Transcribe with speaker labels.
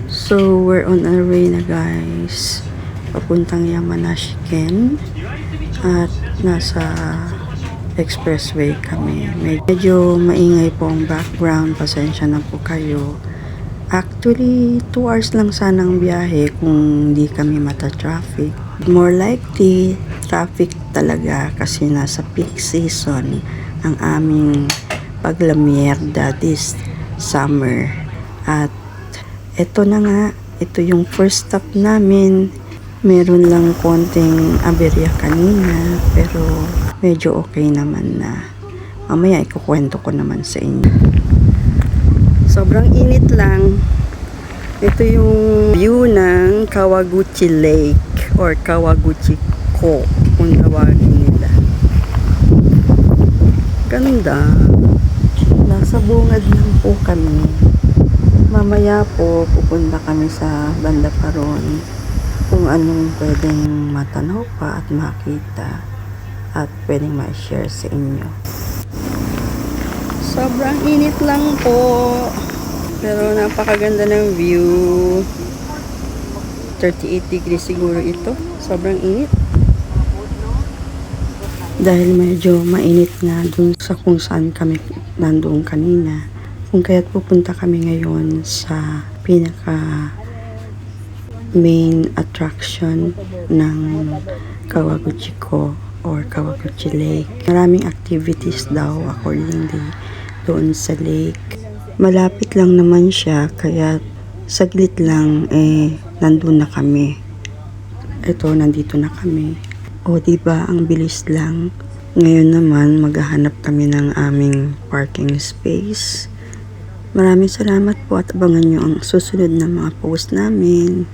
Speaker 1: So, we're on our way na guys. Papuntang Yamanashiken. At nasa expressway kami. Medyo maingay po ang background. Pasensya na po kayo. Actually, 2 hours lang sanang biyahe kung di kami mata-traffic. More likely, traffic talaga kasi nasa peak season ang aming paglamierda this summer. At ito na nga, ito yung first stop namin. Meron lang konting aberya kanina, pero medyo okay naman na. Mamaya ikukwento ko naman sa inyo. Sobrang init lang. Ito yung view ng Kawaguchi Lake or Kawaguchi Ko kung tawagin nila. Ganda. Nasa bungad lang po kami. Mamaya po pupunta kami sa banda pa ron kung anong pwedeng matanaw pa at makita at pwedeng ma-share sa inyo. Sobrang init lang po, pero napakaganda ng view. 38 degrees siguro ito. Sobrang init. Dahil medyo mainit nga dun sa kung saan kami nandoon kanina. Kung kaya't pupunta kami ngayon sa pinaka main attraction ng Kawaguchi Ko or Kawaguchi Lake. Maraming activities daw accordingly doon sa lake. Malapit lang naman siya kaya saglit lang nandun na kami. Ito, nandito na kami. O diba, ang bilis lang. Ngayon naman maghahanap kami ng aming parking space. Maraming salamat po at abangan nyo ang susunod na mga post namin.